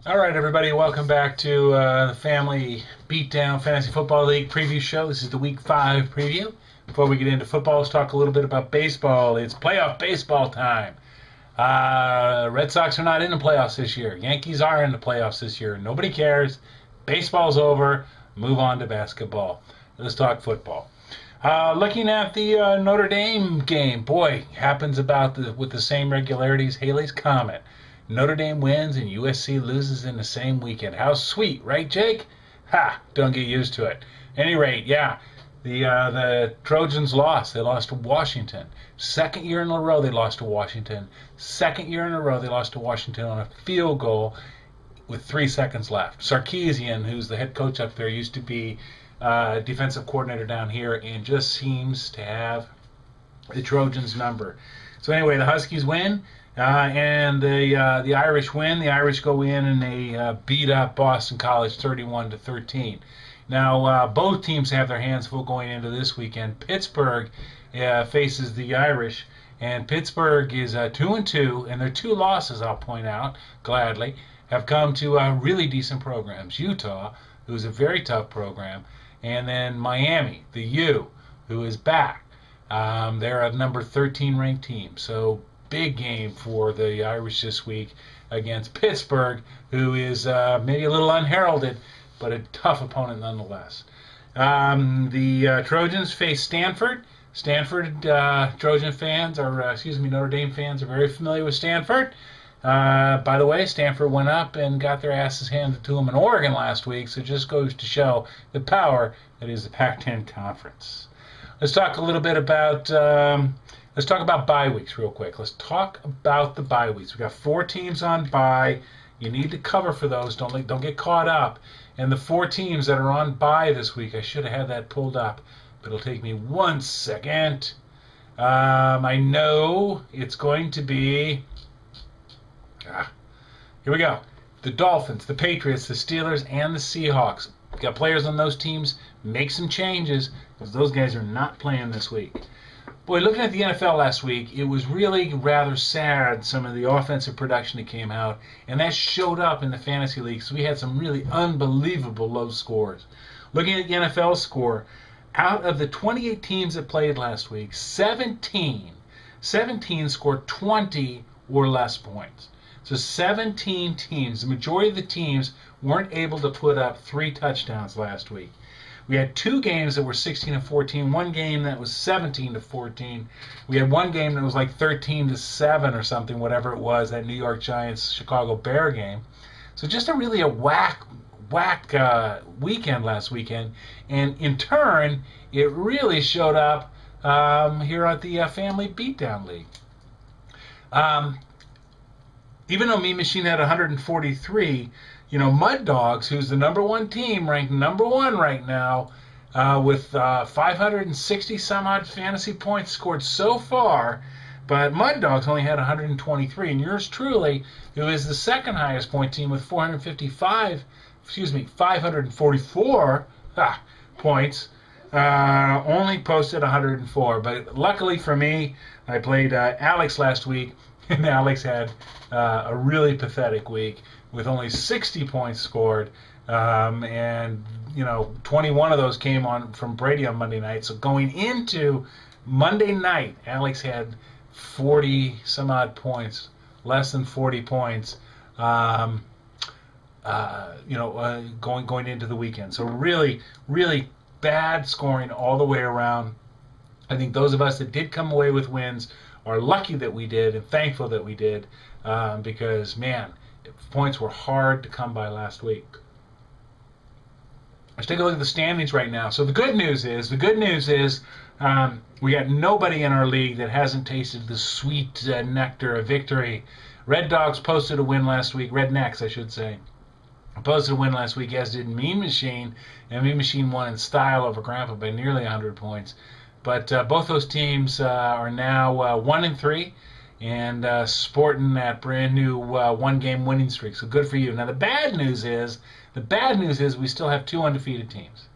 All right, everybody, welcome back to the Family Beatdown Fantasy Football League preview show. This is the Week 5 preview. Before we get into football, let's talk a little bit about baseball. It's playoff baseball time. Red Sox are not in the playoffs this year. Yankees are in the playoffs this year. Nobody cares. Baseball's over. Move on to basketball. Let's talk football. Looking at the Notre Dame game, boy, happens with the same regularity as Halley's Comet. Notre Dame wins and USC loses in the same weekend. How sweet, right, Jake? Ha! Don't get used to it. At any rate, yeah, the Trojans lost. They lost to Washington. Second year in a row they lost to Washington. Second year in a row they lost to Washington on a field goal with 3 seconds left. Sarkisian, who's the head coach up there, used to be defensive coordinator down here and just seems to have the Trojans' number. So anyway, the Huskies win. And the Irish win. The Irish go in and they beat up Boston College 31-13. Now both teams have their hands full going into this weekend. Pittsburgh faces the Irish, and Pittsburgh is 2-2, and their 2 losses, I'll point out gladly, have come to really decent programs. Utah, who's a very tough program, and then Miami, the U, who is back. They're a number 13 ranked team. So big game for the Irish this week against Pittsburgh, who is maybe a little unheralded, but a tough opponent nonetheless. The Trojans face Stanford. Trojan fans, Notre Dame fans are very familiar with Stanford. By the way, Stanford went up and got their asses handed to them in Oregon last week, so it just goes to show the power that is the Pac-10 Conference. Let's talk a little bit about Let's talk about bye weeks real quick. Let's talk about the bye weeks. We've got 4 teams on bye. You need to cover for those. Don't get caught up. And the 4 teams that are on bye this week, I should have had that pulled up, but it'll take me 1 second. I know it's going to be... here we go. The Dolphins, the Patriots, the Steelers, and the Seahawks. We've got players on those teams. Make some changes because those guys are not playing this week. Boy, looking at the NFL last week, it was really rather sad, some of the offensive production that came out, and that showed up in the fantasy league. So we had some really unbelievable low scores. Looking at the NFL score, out of the 28 teams that played last week, 17 scored 20 or less points. So 17 teams, the majority of the teams weren't able to put up 3 touchdowns last week. We had 2 games that were 16-14, 1 game that was 17-14. We had 1 game that was like 13-7 or something, whatever it was, that New York Giants-Chicago Bear game. So just a whack weekend last weekend. And in turn, it really showed up here at the Family Beatdown League. Even though Mean Machine had 143, MudDawgs, who's the number 1 team, ranked number 1 right now, with 560 some odd fantasy points scored so far, but MudDawgs only had 123, and yours truly, who is the second highest point team with 544 points, only posted 104. But luckily for me, I played Alex last week, and Alex had a really pathetic week with only 60 points scored, and 21 of those came from Brady on Monday night. So going into Monday night, Alex had 40 some odd points, less than 40 points, going into the weekend. So really, really bad scoring all the way around. I think those of us that did come away with wins are lucky that we did and thankful that we did, because, man, points were hard to come by last week. Let's take a look at the standings right now. So the good news is we got nobody in our league that hasn't tasted the sweet nectar of victory. Red Dogs posted a win last week. Rednecks, I should say. Posted a win last week, as did Mean Machine. And Mean Machine won in style over Grandpa by nearly 100 points. But both those teams are now 1-3 and sporting that brand new 1-game winning streak. So good for you. Now the bad news is we still have 2 undefeated teams.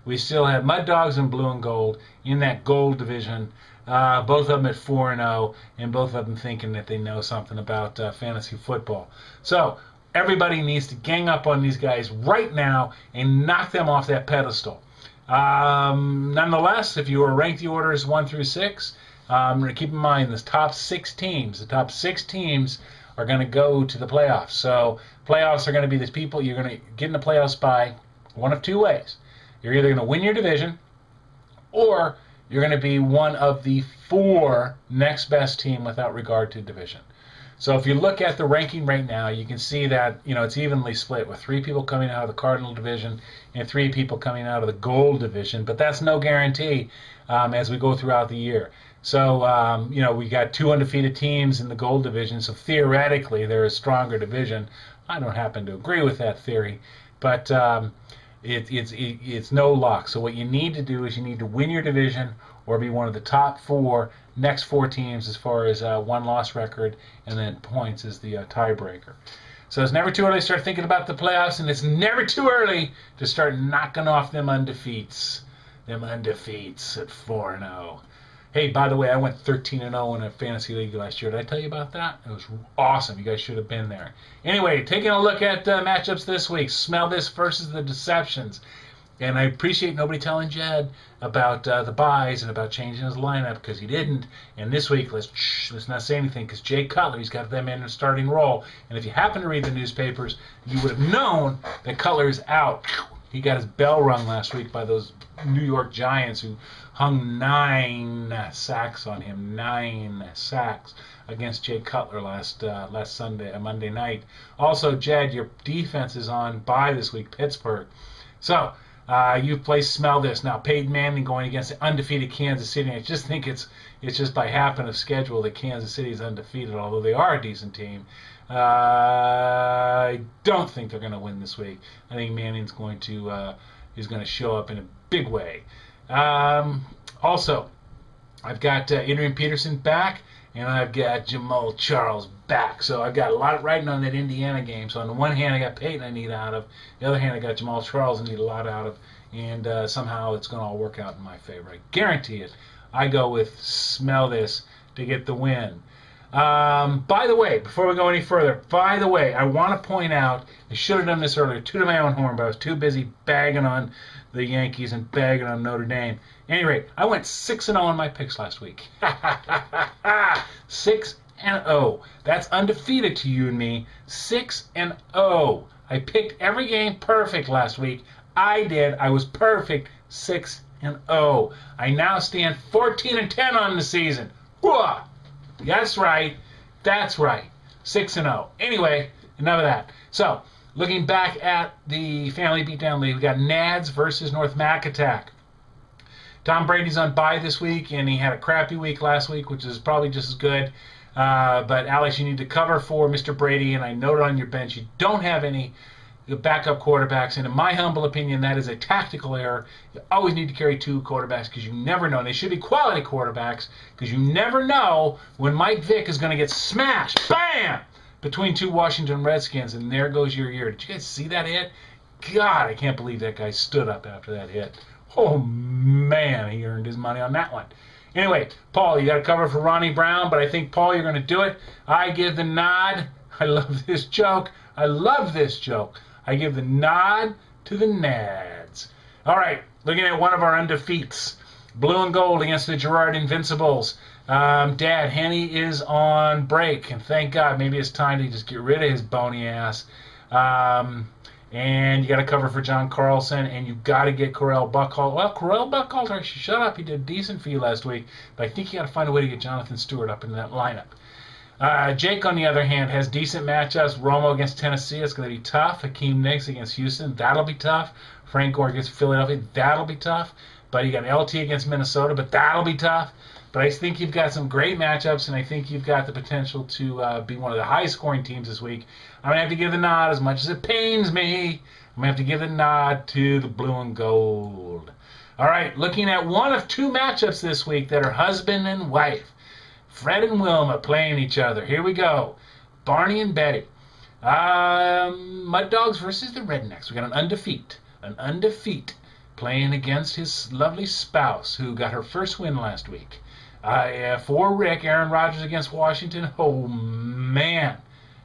We still have MudDawgs and Blue&Gold in that gold division. Both of them at 4-0, and both of them thinking that they know something about fantasy football. So Everybody needs to gang up on these guys right now and knock them off that pedestal. Nonetheless, if you were ranked the orders 1 through 6, keep in mind the top 6 teams are going to go to the playoffs. So playoffs are going to be these people. You're going to get in the playoffs by one of 2 ways. You're either going to win your division, or you're going to be one of the 4 next best team without regard to division. So if you look at the ranking right now, you can see that it's evenly split with 3 people coming out of the Cardinal division and 3 people coming out of the Gold division. But that's no guarantee as we go throughout the year. So we got 2 undefeated teams in the Gold division. So theoretically, they're a stronger division. I don't happen to agree with that theory, but it's no lock. So what you need to do is you need to win your division or be one of the top 4 next 4 teams as far as win-loss record, and then points is the tiebreaker. So it's never too early to start thinking about the playoffs, and it's never too early to start knocking off them undefeats at 4-0. Hey, by the way, I went 13-0 in a fantasy league last year. Did I tell you about that? It was awesome. You guys should have been there. Anyway, taking a look at matchups this week. Smell This versus the Deceptions. And I appreciate nobody telling Jed about the buys and about changing his lineup, because he didn't. And this week, let's not say anything, because Jay Cutler's got them in a starting role. And if you happen to read the newspapers, you would have known that Cutler's out. He got his bell rung last week by those New York Giants, who hung 9 sacks on him. 9 sacks against Jay Cutler last Monday night. Also, Jed, your defense is on bye this week, Pittsburgh. So you play Smell This. Now, Peyton Manning going against the undefeated Kansas City. I just think it's just by happen of schedule that Kansas City is undefeated, although they are a decent team. I don't think they're going to win this week. I think Manning's going to show up in a big way. Also, I've got Adrian Peterson back, and I've got Jamal Charles back. So I've got a lot riding on that Indiana game. So on the one hand, I got Peyton I need out of. The other hand, I got Jamal Charles I need a lot out of. And somehow it's going to all work out in my favor. I guarantee it. I go with Smell This to get the win. By the way, before we go any further, I want to point out, I should have done this earlier, toot my own horn, but I was too busy bagging on the Yankees and bagging on Notre Dame. At any rate, I went 6-0 on my picks last week. 6-0. That's undefeated to you and me. 6-0. I picked every game perfect last week. I did. I was perfect. 6-0. I now stand 14-10 on the season. Whoa! That's right. 6-0. Anyway, enough of that. So, looking back at the Family Beatdown League, we got Nads versus North Mac Attack. Tom Brady's on bye this week, and he had a crappy week last week, which is probably just as good. But, Alex, you need to cover for Mr. Brady, and I noted on your bench you don't have any backup quarterbacks, and in my humble opinion, that is a tactical error. You always need to carry 2 quarterbacks, because you never know. And they should be quality quarterbacks, because you never know when Mike Vick is going to get smashed, bam, between 2 Washington Redskins, and there goes your year. Did you guys see that hit? God, I can't believe that guy stood up after that hit. Oh, man, he earned his money on that one. Anyway, Paul, you got to cover for Ronnie Brown, but I think, Paul, you're going to do it. I give the nod. I love this joke. I give the nod to the Nads. All right, looking at one of our undefeats. Blue and Gold against the Girard Invincibles. Dad, Henny is on break, and thank God. Maybe it's time to just get rid of his bony ass. And you got to cover for John Carlson, and you got to get Correll Buckhalter. Well, Correll Buckhalter, shut up. He did decent for you last week, but I think you got to find a way to get Jonathan Stewart up into that lineup. Jake, on the other hand, has decent matchups. Romo against Tennessee, it's going to be tough. Hakeem Nicks against Houston, that'll be tough. Frank Gore against Philadelphia, that'll be tough. But you got LT against Minnesota, but that'll be tough. But I think you've got some great matchups, and I think you've got the potential to be one of the high-scoring teams this week. I'm going to have to give the nod, as much as it pains me. I'm going to have to give the nod to the Blue and Gold. All right, looking at one of 2 matchups this week that are husband and wife. Fred and Wilma playing each other. Here we go. Barney and Betty. MudDawgs versus the Rednecks. We got an undefeated playing against his lovely spouse, who got her first win last week. For Rick, Aaron Rodgers against Washington. Oh, man.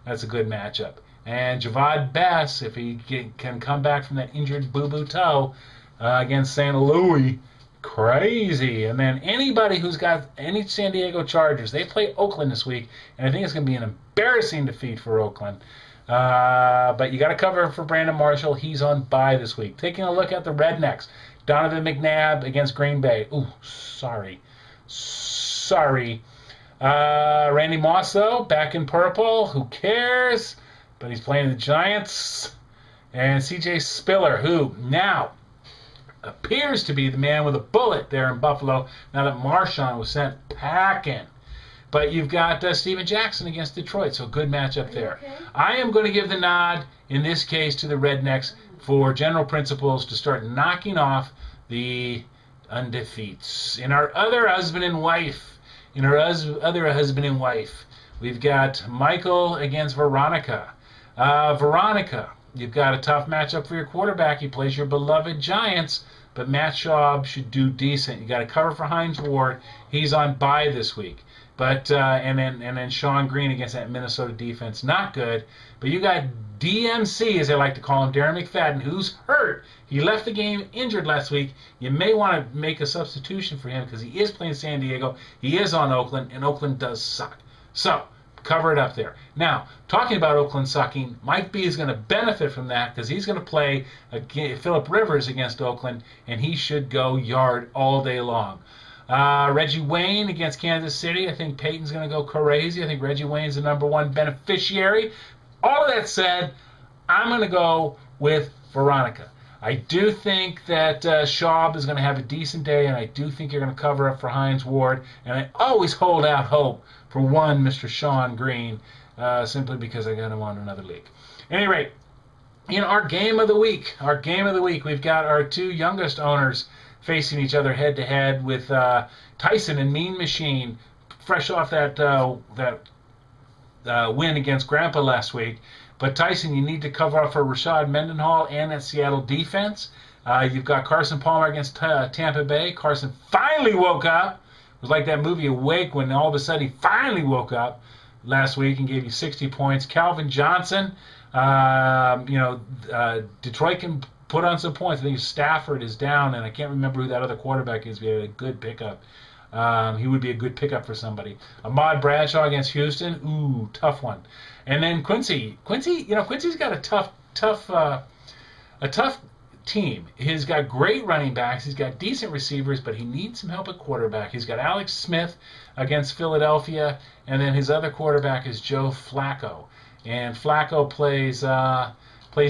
That's a good matchup. And Javad Bess, if he can come back from that injured boo-boo toe against St. Louis, crazy. And then anybody who's got any San Diego Chargers, they play Oakland this week, and I think it's going to be an embarrassing defeat for Oakland. But you got to cover for Brandon Marshall. He's on bye this week. Taking a look at the Rednecks. Donovan McNabb against Green Bay. Ooh, sorry. Randy Moss, though, back in purple. Who cares? But he's playing the Giants. And C.J. Spiller, who now appears to be the man with a bullet there in Buffalo, now that Marshawn was sent packing. But you've got Steven Jackson against Detroit, so good matchup there. Okay? I am going to give the nod, in this case, to the Rednecks for general principles to start knocking off the undefeats. In our other husband and wife, we've got Michael against Veronica. Veronica, you've got a tough matchup for your quarterback. He plays your beloved Giants, but Matt Schaub should do decent. You got to cover for Hines Ward. He's on bye this week. But and then Sean Green against that Minnesota defense, not good. But you got DMC, as they like to call him, Darren McFadden, who's hurt. He left the game injured last week. You may want to make a substitution for him because he is playing San Diego. He is on Oakland, and Oakland does suck. So cover it up there. Now, talking about Oakland sucking, Mike B is going to benefit from that because he's going to play Phillip Rivers against Oakland, and he should go yard all day long. Reggie Wayne against Kansas City. I think Peyton's going to go crazy. I think Reggie Wayne's the #1 beneficiary. All of that said, I'm going to go with Veronica. I do think that Schaub is going to have a decent day, and I do think you're going to cover up for Hines Ward. And I always hold out hope for one Mr. Sean Green, simply because I got him on another league. At any rate, in our game of the week, we've got our two youngest owners facing each other head-to-head with Tyson and Mean Machine, fresh off that win against Grandpa last week. But Tyson, you need to cover up for Rashad Mendenhall and that Seattle defense. You've got Carson Palmer against Tampa Bay. Carson finally woke up. It was like that movie Awake when all of a sudden he finally woke up last week and gave you 60 points. Calvin Johnson, Detroit can put on some points. I think Stafford is down, and I can't remember who that other quarterback is. We had a good pickup. He would be a good pickup for somebody. Ahmad Bradshaw against Houston. Ooh, tough one. And then Quincy, Quincy's got a tough team. He's got great running backs. He's got decent receivers, but he needs some help at quarterback. He's got Alex Smith against Philadelphia, and then his other quarterback is Joe Flacco. And Flacco plays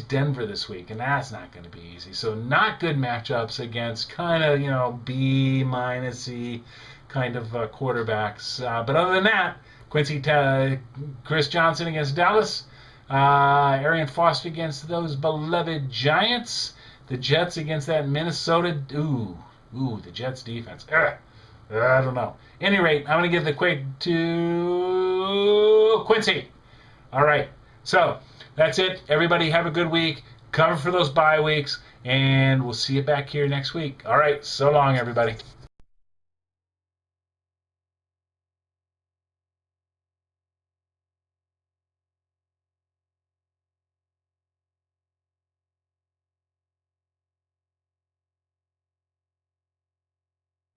Denver this week, and that's not going to be easy. So not good matchups against kind of B-C kind of quarterbacks. But other than that, Chris Johnson against Dallas, Arian Foster against those beloved Giants, the Jets against that Minnesota. Ooh, the Jets defense. I don't know. At any rate, I'm going to give the quake to Quincy. All right, so that's it. Everybody have a good week. Cover for those bye weeks, and we'll see you back here next week. All right, so long, everybody.